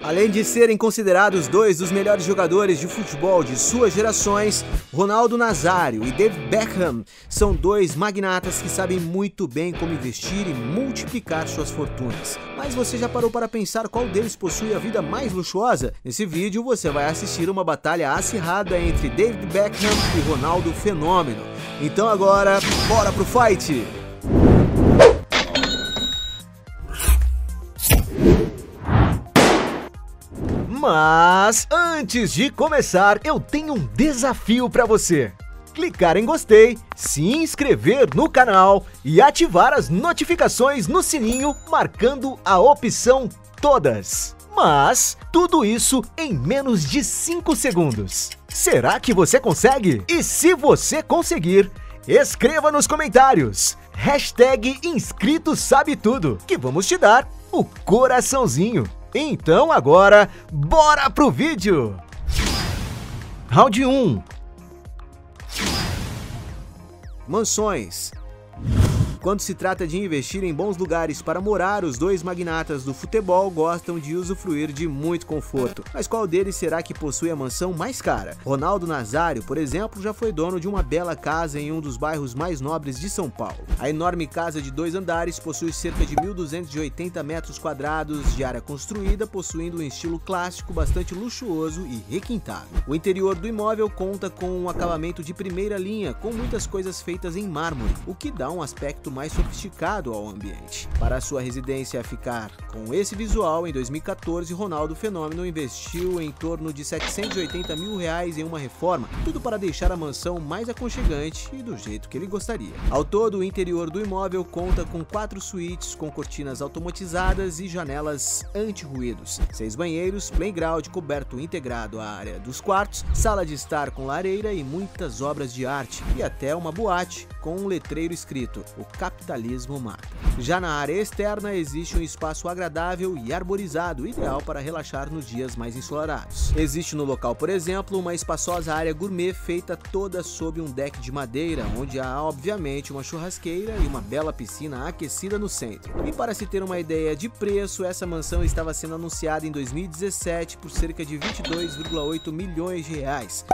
Além de serem considerados dois dos melhores jogadores de futebol de suas gerações, Ronaldo Nazário e David Beckham são dois magnatas que sabem muito bem como investir e multiplicar suas fortunas. Mas você já parou para pensar qual deles possui a vida mais luxuosa? Nesse vídeo você vai assistir uma batalha acirrada entre David Beckham e Ronaldo Fenômeno. Então agora, bora pro fight! Mas antes de começar, eu tenho um desafio para você. Clicar em gostei, se inscrever no canal e ativar as notificações no sininho, marcando a opção todas. Mas tudo isso em menos de 5 segundos. Será que você consegue? E se você conseguir, escreva nos comentários #InscritoSabeTudo, que vamos te dar o coraçãozinho. Então agora, bora pro vídeo! Round 1. Mansões. Quando se trata de investir em bons lugares para morar, os dois magnatas do futebol gostam de usufruir de muito conforto. Mas qual deles será que possui a mansão mais cara? Ronaldo Nazário, por exemplo, já foi dono de uma bela casa em um dos bairros mais nobres de São Paulo. A enorme casa de 2 andares possui cerca de 1.280 metros quadrados de área construída, possuindo um estilo clássico bastante luxuoso e requintado. O interior do imóvel conta com um acabamento de primeira linha, com muitas coisas feitas em mármore, o que dá um aspecto mais sofisticado ao ambiente. Para sua residência ficar com esse visual, em 2014, Ronaldo Fenômeno investiu em torno de R$780 mil em uma reforma, tudo para deixar a mansão mais aconchegante e do jeito que ele gostaria. Ao todo, o interior do imóvel conta com 4 suítes com cortinas automatizadas e janelas anti-ruídos, 6 banheiros, playground coberto integrado à área dos quartos, sala de estar com lareira e muitas obras de arte, e até uma boate com um letreiro escrito: "O capitalismo mata". Já na área externa existe um espaço agradável e arborizado, ideal para relaxar nos dias mais ensolarados. Existe no local, por exemplo, uma espaçosa área gourmet feita toda sob um deck de madeira, onde há obviamente uma churrasqueira e uma bela piscina aquecida no centro. E para se ter uma ideia de preço, essa mansão estava sendo anunciada em 2017 por cerca de R$22,8 milhões,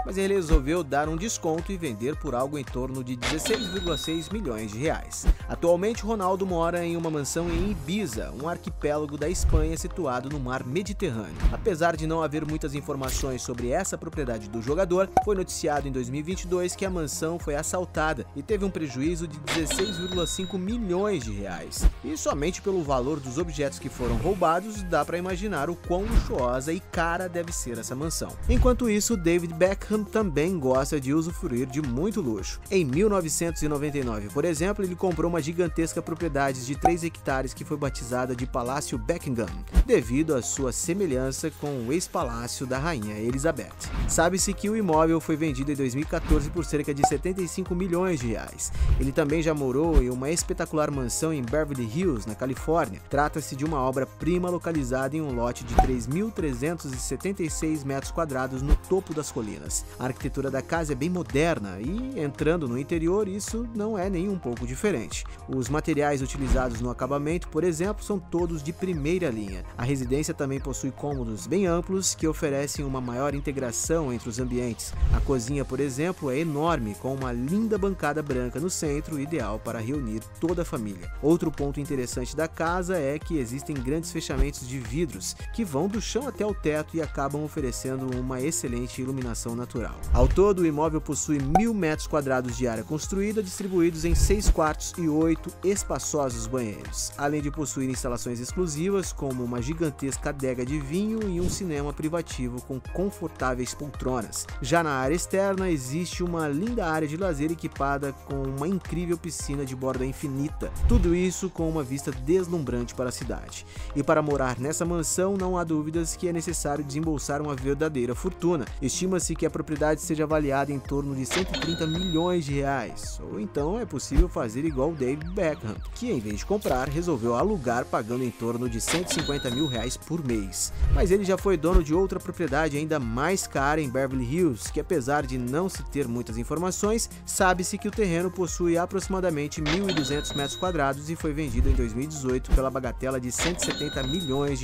mas ele resolveu dar um desconto e vender por algo em torno de R$16,6 milhões. Atualmente, Ronaldo mora em uma mansão em Ibiza, um arquipélago da Espanha situado no mar Mediterrâneo. Apesar de não haver muitas informações sobre essa propriedade do jogador, foi noticiado em 2022 que a mansão foi assaltada e teve um prejuízo de R$16,5 milhões. E somente pelo valor dos objetos que foram roubados, dá para imaginar o quão luxuosa e cara deve ser essa mansão. Enquanto isso, David Beckham também gosta de usufruir de muito luxo. Em 1999, por exemplo, ele comprou uma gigantesca propriedade de 3 hectares que foi batizada de Palácio Buckingham, devido à sua semelhança com o ex-palácio da Rainha Elizabeth. Sabe-se que o imóvel foi vendido em 2014 por cerca de R$75 milhões. Ele também já morou em uma espetacular mansão em Beverly Hills, na Califórnia. Trata-se de uma obra-prima localizada em um lote de 3.376 metros quadrados no topo das colinas. A arquitetura da casa é bem moderna e, entrando no interior, isso não é nem um pouco diferente. Os materiais utilizados no acabamento, por exemplo, são todos de primeira linha. A residência também possui cômodos bem amplos que oferecem uma maior integração entre os ambientes. A cozinha, por exemplo, é enorme, com uma linda bancada branca no centro, ideal para reunir toda a família. Outro ponto interessante da casa é que existem grandes fechamentos de vidros que vão do chão até o teto e acabam oferecendo uma excelente iluminação natural. Ao todo, o imóvel possui 1.000 metros quadrados de área construída, distribuídos em 6 quartos e 8 espaçosos banheiros, além de possuir instalações exclusivas como uma gigantesca adega de vinho e um cinema privativo com confortáveis poltronas. Já na área externa existe uma linda área de lazer equipada com uma incrível piscina de borda infinita, tudo isso com uma vista deslumbrante para a cidade. E para morar nessa mansão não há dúvidas que é necessário desembolsar uma verdadeira fortuna. Estima-se que a propriedade seja avaliada em torno de R$130 milhões, ou então é possível fazer igual o David Beckham, que em vez de comprar, resolveu alugar pagando em torno de R$150 mil por mês. Mas ele já foi dono de outra propriedade ainda mais cara em Beverly Hills, que apesar de não se ter muitas informações, sabe-se que o terreno possui aproximadamente 1.200 metros quadrados e foi vendido em 2018 pela bagatela de R$170 milhões.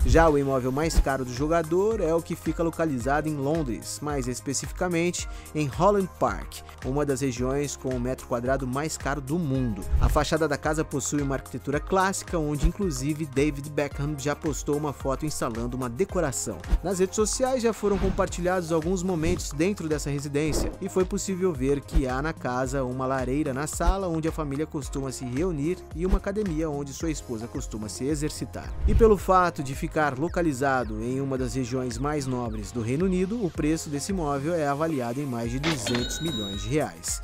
Já o imóvel mais caro do jogador é o que fica localizado em Londres, mais especificamente em Holland Park, uma das regiões com o metro quadrado mais caro do mundo. A fachada da casa possui uma arquitetura clássica, onde inclusive David Beckham já postou uma foto instalando uma decoração. Nas redes sociais já foram compartilhados alguns momentos dentro dessa residência e foi possível ver que há na casa uma lareira na sala onde a família costuma se reunir e uma academia onde sua esposa costuma se exercitar. E pelo fato de ficar localizado em uma das regiões mais nobres do Reino Unido, o preço desse imóvel é avaliado em mais de R$200 milhões.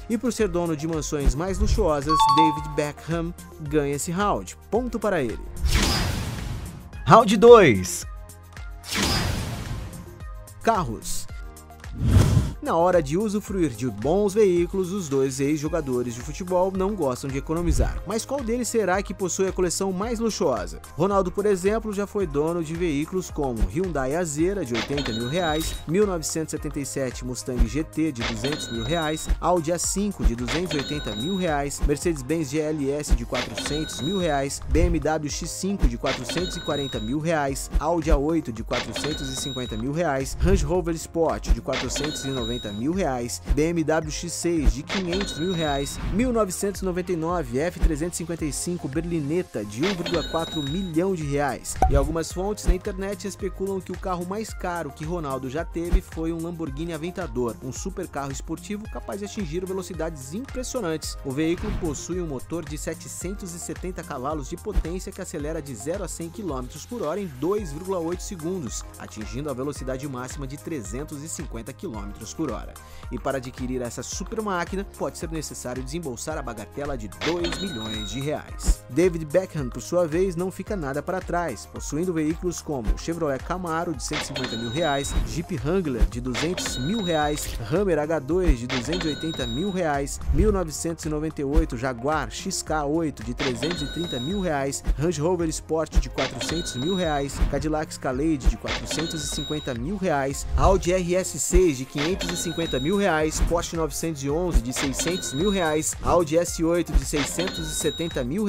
E por ser dono de mansões mais luxuosas, David Beckham ganha esse round. Ponto para ele. Round 2. Carros. Na hora de usufruir de bons veículos, os dois ex-jogadores de futebol não gostam de economizar. Mas qual deles será que possui a coleção mais luxuosa? Ronaldo, por exemplo, já foi dono de veículos como Hyundai Azera, de R$80 mil, 1977 Mustang GT, de R$200 mil, Audi A5, de R$280 mil, Mercedes-Benz GLS, de R$400 mil, BMW X5, de R$440 mil, Audi A8, de R$450 mil, Range Rover Sport, de R$490 mil, BMW X6 de R$500 mil, 1999 F355 Berlinetta de R$1,4 milhão. E algumas fontes na internet especulam que o carro mais caro que Ronaldo já teve foi um Lamborghini Aventador, um super carro esportivo capaz de atingir velocidades impressionantes. O veículo possui um motor de 770 cavalos de potência que acelera de 0 a 100 km por hora em 2,8 segundos, atingindo a velocidade máxima de 350 km por hora. E para adquirir essa super máquina, pode ser necessário desembolsar a bagatela de R$2 milhões. David Beckham, por sua vez, não fica nada para trás, possuindo veículos como Chevrolet Camaro, de R$150 mil, Jeep Wrangler, de R$200 mil, Hummer H2, de R$280 mil, 1998 Jaguar XK8, de R$330 mil, Range Rover Sport, de R$400 mil, Cadillac Escalade, de R$450 mil, Audi RS6, de R$550 mil, Porsche 911 de R$600 mil, Audi S8 de R$670 mil,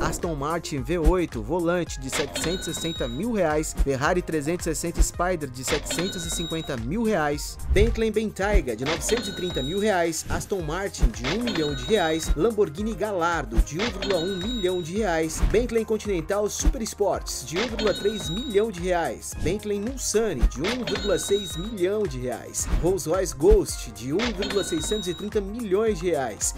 Aston Martin V8 volante de R$760 mil, Ferrari 360 Spider de R$750 mil, Bentley Bentayga de R$930 mil, Aston Martin de R$1 milhão, Lamborghini Gallardo de R$1,1 milhão, Bentley Continental Super Sports de R$1,3 milhão, Bentley Mulsanne de R$1,6 milhão, Rolls-Royce Ghost de R$1,630 milhões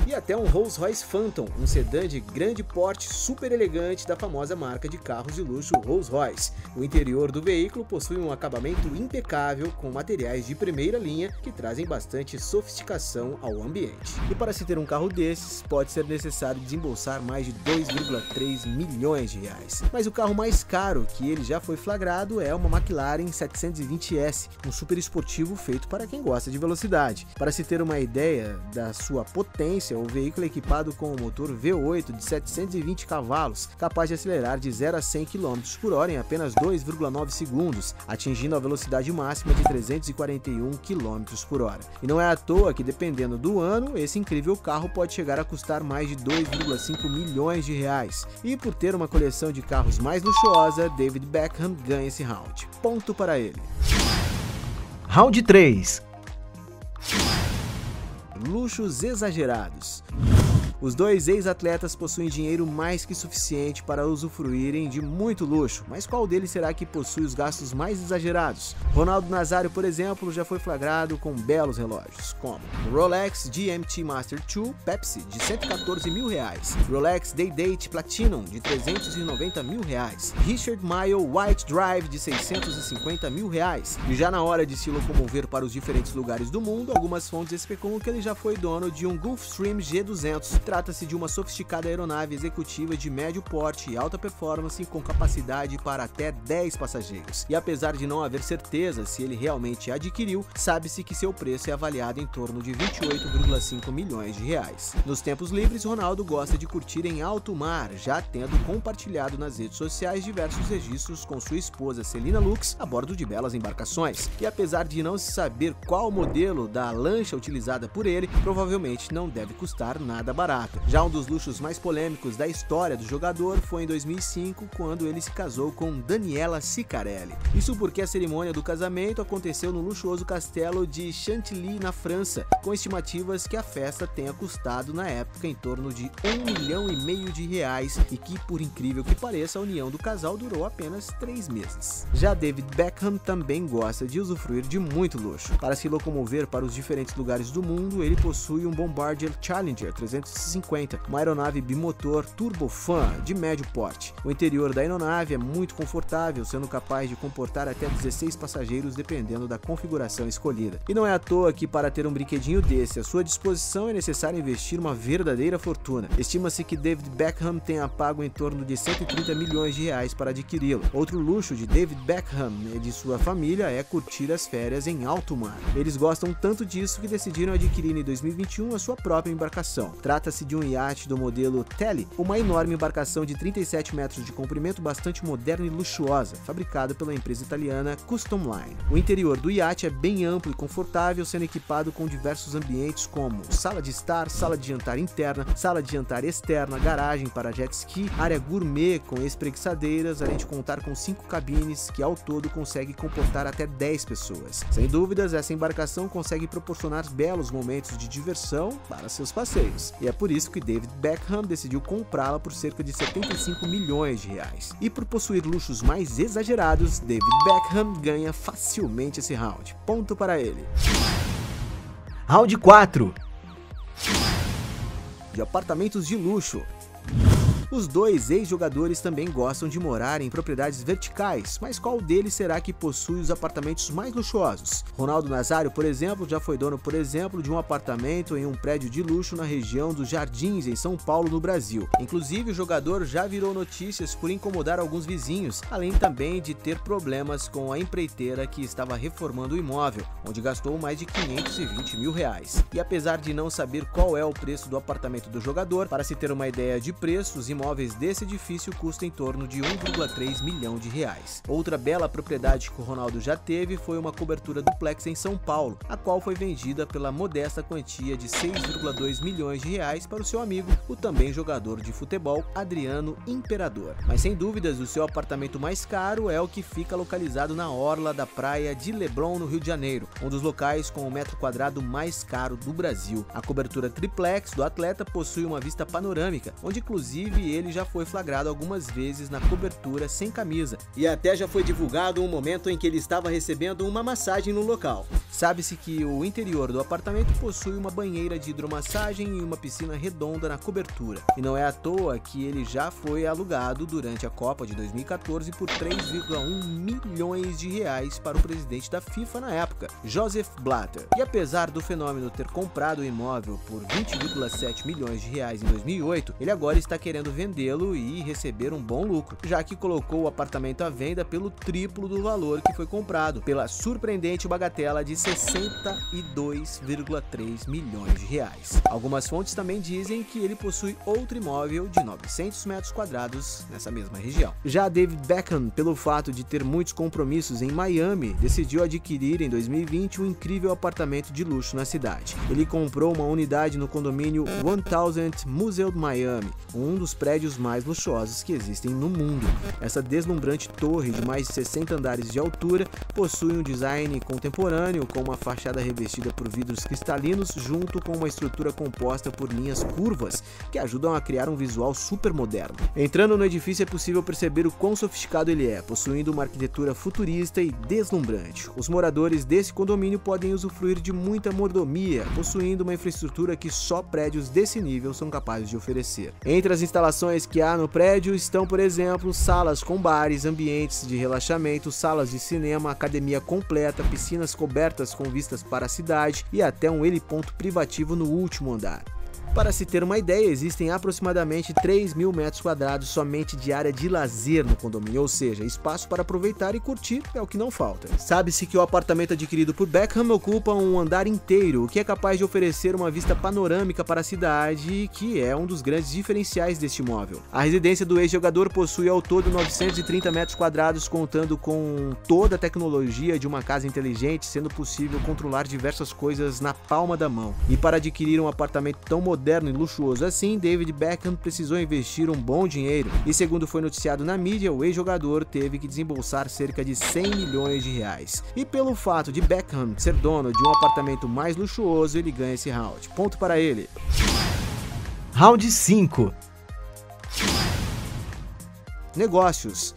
e até um Rolls-Royce Phantom, um sedã de grande porte super elegante da famosa marca de carros de luxo Rolls-Royce. O interior do veículo possui um acabamento impecável com materiais de primeira linha que trazem bastante sofisticação ao ambiente. E para se ter um carro desses, pode ser necessário desembolsar mais de R$2,3 milhões. Mas o carro mais caro que ele já foi flagrado é uma McLaren 720S, um super esportivo feito para quem gosta de velocidade. Para se ter uma ideia da sua potência, o veículo é equipado com um motor V8 de 720 cavalos, capaz de acelerar de 0 a 100 km por hora em apenas 2,9 segundos, atingindo a velocidade máxima de 341 km por hora. E não é à toa que, dependendo do ano, esse incrível carro pode chegar a custar mais de R$2,5 milhões. E por ter uma coleção de carros mais luxuosa, David Beckham ganha esse round. Ponto para ele. Round 3. Luxos exagerados. Os dois ex-atletas possuem dinheiro mais que suficiente para usufruírem de muito luxo, mas qual deles será que possui os gastos mais exagerados? Ronaldo Nazário, por exemplo, já foi flagrado com belos relógios, como Rolex GMT Master 2 Pepsi, de R$114 mil, Rolex Day-Date Platinum, de R$390 mil, Richard Mille White Drive, de R$650 mil. E já na hora de se locomover para os diferentes lugares do mundo, algumas fontes especulam que ele já foi dono de um Gulfstream G200, Trata-se de uma sofisticada aeronave executiva de médio porte e alta performance com capacidade para até 10 passageiros. E apesar de não haver certeza se ele realmente adquiriu, sabe-se que seu preço é avaliado em torno de 28,5 milhões de reais. Nos tempos livres, Ronaldo gosta de curtir em alto mar, já tendo compartilhado nas redes sociais diversos registros com sua esposa Celina Lux a bordo de belas embarcações. E apesar de não se saber qual o modelo da lancha utilizada por ele, provavelmente não deve custar nada barato. Já um dos luxos mais polêmicos da história do jogador foi em 2005, quando ele se casou com Daniela Ciccarelli. Isso porque a cerimônia do casamento aconteceu no luxuoso castelo de Chantilly, na França, com estimativas que a festa tenha custado na época em torno de R$1,5 milhão de reais e que, por incrível que pareça, a união do casal durou apenas 3 meses. Já David Beckham também gosta de usufruir de muito luxo. Para se locomover para os diferentes lugares do mundo, ele possui um Bombardier Challenger 350, uma aeronave bimotor turbofan de médio porte. O interior da aeronave é muito confortável, sendo capaz de comportar até 16 passageiros dependendo da configuração escolhida. E não é à toa que, para ter um brinquedinho desse à sua disposição, é necessário investir uma verdadeira fortuna. Estima-se que David Beckham tenha pago em torno de 130 milhões de reais para adquiri-lo. Outro luxo de David Beckham e de sua família é curtir as férias em alto mar. Eles gostam tanto disso que decidiram adquirir em 2021 a sua própria embarcação. Trata-se de um iate do modelo Tele, uma enorme embarcação de 37 metros de comprimento bastante moderna e luxuosa, fabricada pela empresa italiana Custom Line. O interior do iate é bem amplo e confortável, sendo equipado com diversos ambientes como sala de estar, sala de jantar interna, sala de jantar externa, garagem para jet ski, área gourmet com espreguiçadeiras, além de contar com 5 cabines que ao todo consegue comportar até 10 pessoas. Sem dúvidas, essa embarcação consegue proporcionar belos momentos de diversão para seus passeios. E é por isso que David Beckham decidiu comprá-la por cerca de 75 milhões de reais. E por possuir luxos mais exagerados, David Beckham ganha facilmente esse round. Ponto para ele. Round 4. De apartamentos de luxo. Os dois ex-jogadores também gostam de morar em propriedades verticais, mas qual deles será que possui os apartamentos mais luxuosos? Ronaldo Nazário, por exemplo, já foi dono, de um apartamento em um prédio de luxo na região dos Jardins, em São Paulo, no Brasil. Inclusive, o jogador já virou notícias por incomodar alguns vizinhos, além também de ter problemas com a empreiteira que estava reformando o imóvel, onde gastou mais de 520 mil reais. E apesar de não saber qual é o preço do apartamento do jogador, para se ter uma ideia de preço, os imóveis desse edifício custam em torno de 1,3 milhão de reais. Outra bela propriedade que o Ronaldo já teve foi uma cobertura duplex em São Paulo, a qual foi vendida pela modesta quantia de 6,2 milhões de reais para o seu amigo, o também jogador de futebol, Adriano Imperador. Mas sem dúvidas, o seu apartamento mais caro é o que fica localizado na orla da praia de Leblon, no Rio de Janeiro, um dos locais com o metro quadrado mais caro do Brasil. A cobertura triplex do atleta possui uma vista panorâmica, onde inclusive ele já foi flagrado algumas vezes na cobertura sem camisa, e até já foi divulgado um momento em que ele estava recebendo uma massagem no local. Sabe-se que o interior do apartamento possui uma banheira de hidromassagem e uma piscina redonda na cobertura, e não é à toa que ele já foi alugado durante a Copa de 2014 por 3,1 milhões de reais para o presidente da FIFA na época, Joseph Blatter. E apesar do fenômeno ter comprado o imóvel por 20,7 milhões de reais em 2008, ele agora está querendo vendê-lo e receber um bom lucro, já que colocou o apartamento à venda pelo triplo do valor que foi comprado, pela surpreendente bagatela de 62,3 milhões de reais. Algumas fontes também dizem que ele possui outro imóvel de 900 metros quadrados nessa mesma região. Já David Beckham, pelo fato de ter muitos compromissos em Miami, decidiu adquirir em 2020 um incrível apartamento de luxo na cidade. Ele comprou uma unidade no condomínio 1000 Museu Miami, um dos prédios mais luxuosos que existem no mundo. Essa deslumbrante torre de mais de 60 andares de altura possui um design contemporâneo com uma fachada revestida por vidros cristalinos junto com uma estrutura composta por linhas curvas que ajudam a criar um visual super moderno. Entrando no edifício é possível perceber o quão sofisticado ele é, possuindo uma arquitetura futurista e deslumbrante. Os moradores desse condomínio podem usufruir de muita mordomia, possuindo uma infraestrutura que só prédios desse nível são capazes de oferecer. Entre as instalações que há no prédio estão, por exemplo, salas com bares, ambientes de relaxamento, salas de cinema, academia completa, piscinas cobertas com vistas para a cidade e até um heliponto privativo no último andar. Para se ter uma ideia, existem aproximadamente 3.000 metros quadrados somente de área de lazer no condomínio, ou seja, espaço para aproveitar e curtir é o que não falta. Sabe-se que o apartamento adquirido por Beckham ocupa um andar inteiro, o que é capaz de oferecer uma vista panorâmica para a cidade, que é um dos grandes diferenciais deste imóvel. A residência do ex-jogador possui ao todo 930 metros quadrados, contando com toda a tecnologia de uma casa inteligente, sendo possível controlar diversas coisas na palma da mão. E para adquirir um apartamento tão moderno e luxuoso assim, David Beckham precisou investir um bom dinheiro. E segundo foi noticiado na mídia, o ex-jogador teve que desembolsar cerca de 100 milhões de reais. E pelo fato de Beckham ser dono de um apartamento mais luxuoso, ele ganha esse round. Ponto para ele. Round 5. Negócios.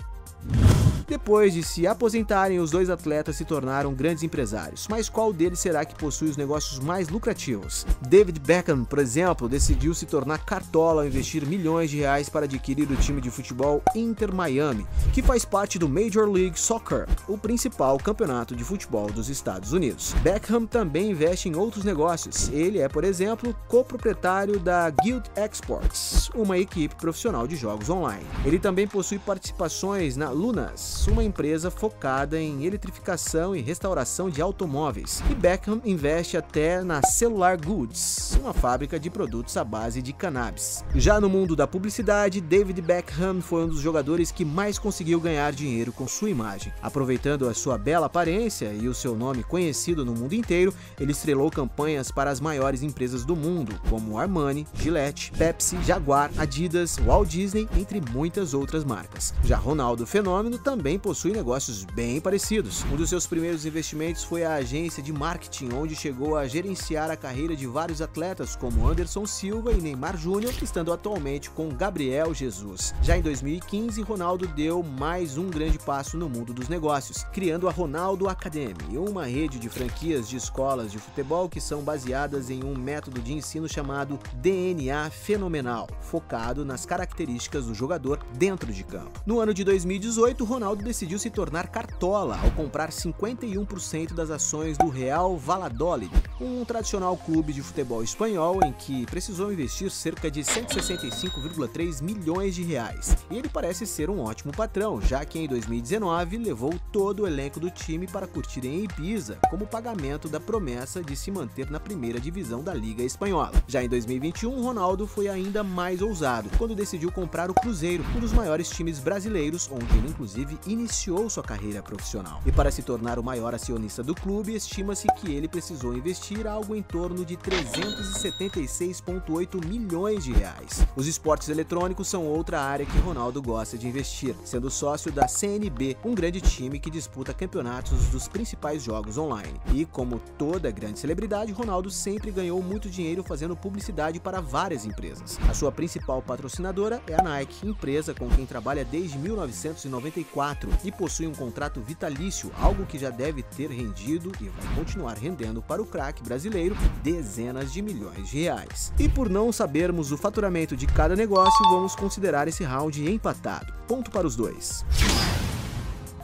Depois de se aposentarem, os dois atletas se tornaram grandes empresários. Mas qual deles será que possui os negócios mais lucrativos? David Beckham, por exemplo, decidiu se tornar cartola ao investir milhões de reais para adquirir o time de futebol Inter Miami, que faz parte do Major League Soccer, o principal campeonato de futebol dos Estados Unidos. Beckham também investe em outros negócios. Ele é, por exemplo, coproprietário da Guild Exports, uma equipe profissional de jogos online. Ele também possui participações na Lunas, uma empresa focada em eletrificação e restauração de automóveis. E Beckham investe até na Cellular Goods, uma fábrica de produtos à base de cannabis. Já no mundo da publicidade, David Beckham foi um dos jogadores que mais conseguiu ganhar dinheiro com sua imagem. Aproveitando a sua bela aparência e o seu nome conhecido no mundo inteiro, ele estrelou campanhas para as maiores empresas do mundo, como Armani, Gillette, Pepsi, Jaguar, Adidas, Walt Disney, entre muitas outras marcas. Já Ronaldo Fenômeno também possui negócios bem parecidos. Um dos seus primeiros investimentos foi a agência de marketing, onde chegou a gerenciar a carreira de vários atletas como Anderson Silva e Neymar Júnior, estando atualmente com Gabriel Jesus. Já em 2015, Ronaldo deu mais um grande passo no mundo dos negócios, criando a Ronaldo Academy, uma rede de franquias de escolas de futebol que são baseadas em um método de ensino chamado DNA Fenomenal, focado nas características do jogador dentro de campo. No ano de 2018, Ronaldo decidiu se tornar cartola ao comprar 51% das ações do Real Valladolid, um tradicional clube de futebol espanhol em que precisou investir cerca de 165,3 milhões de reais. E ele parece ser um ótimo patrão, já que em 2019 levou todo o elenco do time para curtir em Ibiza, como pagamento da promessa de se manter na primeira divisão da Liga Espanhola. Já em 2021, Ronaldo foi ainda mais ousado, quando decidiu comprar o Cruzeiro, um dos maiores times brasileiros, onde ele inclusive iniciou sua carreira profissional. E para se tornar o maior acionista do clube, estima-se que ele precisou investir algo em torno de 376,8 milhões de reais. Os esportes eletrônicos são outra área que Ronaldo gosta de investir, sendo sócio da CNB, um grande time que disputa campeonatos dos principais jogos online. E como toda grande celebridade, Ronaldo sempre ganhou muito dinheiro fazendo publicidade para várias empresas. A sua principal patrocinadora é a Nike, empresa com quem trabalha desde 1994 e possui um contrato vitalício, algo que já deve ter rendido e vai continuar rendendo para o craque brasileiro dezenas de milhões de reais. E por não sabermos o faturamento de cada negócio, vamos considerar esse round empatado. Ponto para os dois.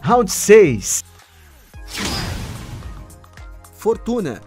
Round 6. Fortuna.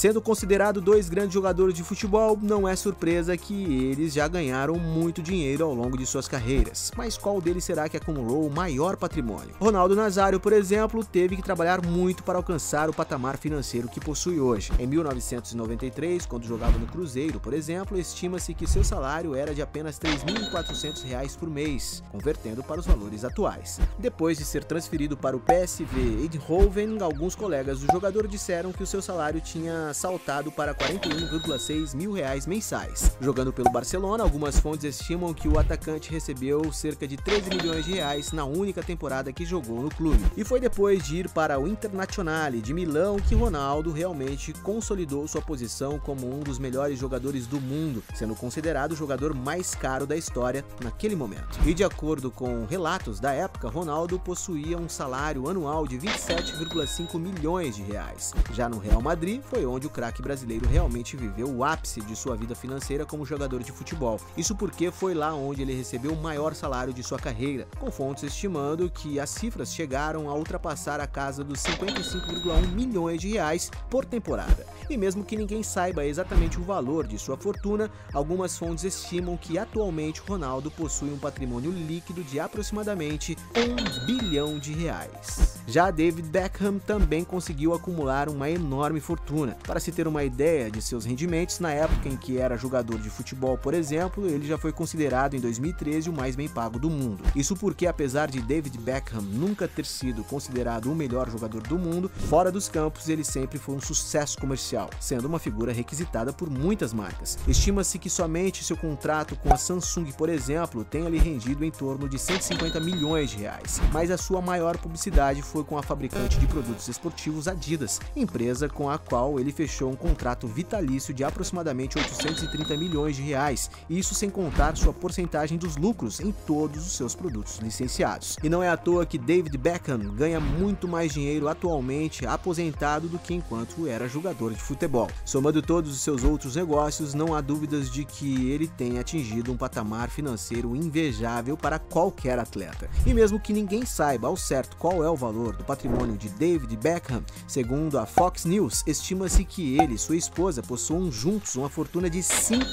Sendo considerado dois grandes jogadores de futebol, não é surpresa que eles já ganharam muito dinheiro ao longo de suas carreiras. Mas qual deles será que acumulou o maior patrimônio? Ronaldo Nazário, por exemplo, teve que trabalhar muito para alcançar o patamar financeiro que possui hoje. Em 1993, quando jogava no Cruzeiro, por exemplo, estima-se que seu salário era de apenas R$ 3.400 por mês, convertendo para os valores atuais. Depois de ser transferido para o PSV Eindhoven, alguns colegas do jogador disseram que o seu salário tinha saltado para 41,6 mil reais mensais. Jogando pelo Barcelona, algumas fontes estimam que o atacante recebeu cerca de 13 milhões de reais na única temporada que jogou no clube. E foi depois de ir para o Internazionale de Milão que Ronaldo realmente consolidou sua posição como um dos melhores jogadores do mundo, sendo considerado o jogador mais caro da história naquele momento. E de acordo com relatos da época, Ronaldo possuía um salário anual de 27,5 milhões de reais. Já no Real Madrid foi onde onde o craque brasileiro realmente viveu o ápice de sua vida financeira como jogador de futebol. Isso porque foi lá onde ele recebeu o maior salário de sua carreira, com fontes estimando que as cifras chegaram a ultrapassar a casa dos 55,1 milhões de reais por temporada. E mesmo que ninguém saiba exatamente o valor de sua fortuna, algumas fontes estimam que atualmente Ronaldo possui um patrimônio líquido de aproximadamente 1 bilhão de reais. Já David Beckham também conseguiu acumular uma enorme fortuna. Para se ter uma ideia de seus rendimentos, na época em que era jogador de futebol, por exemplo, ele já foi considerado em 2013 o mais bem pago do mundo. Isso porque, apesar de David Beckham nunca ter sido considerado o melhor jogador do mundo, fora dos campos ele sempre foi um sucesso comercial, sendo uma figura requisitada por muitas marcas. Estima-se que somente seu contrato com a Samsung, por exemplo, tenha lhe rendido em torno de 150 milhões de reais, mas a sua maior publicidade foi com a fabricante de produtos esportivos Adidas, empresa com a qual ele fechou um contrato vitalício de aproximadamente 830 milhões de reais, isso sem contar sua porcentagem dos lucros em todos os seus produtos licenciados. E não é à toa que David Beckham ganha muito mais dinheiro atualmente aposentado do que enquanto era jogador de futebol. Somando todos os seus outros negócios, não há dúvidas de que ele tenha atingido um patamar financeiro invejável para qualquer atleta. E mesmo que ninguém saiba ao certo qual é o valor do patrimônio de David Beckham, segundo a Fox News, estima-se que ele e sua esposa possuam juntos uma fortuna de 5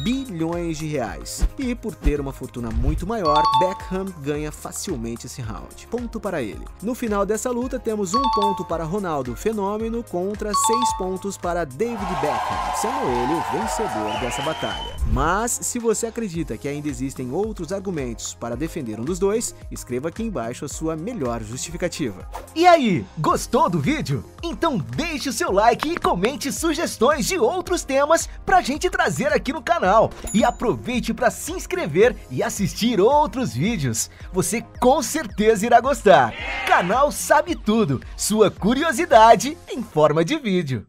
bilhões de reais. E por ter uma fortuna muito maior, Beckham ganha facilmente esse round. Ponto para ele. No final dessa luta, temos 1 ponto para Ronaldo Fenômeno contra 6 pontos para David Beckham, sendo ele o vencedor dessa batalha. Mas, se você acredita que ainda existem outros argumentos para defender um dos dois, escreva aqui embaixo a sua melhor justificativa. E aí, gostou do vídeo? Então deixe o seu like e comente sugestões de outros temas pra gente trazer aqui no canal. E aproveite para se inscrever e assistir outros vídeos. Você com certeza irá gostar. Canal Sabe Tudo, sua curiosidade em forma de vídeo.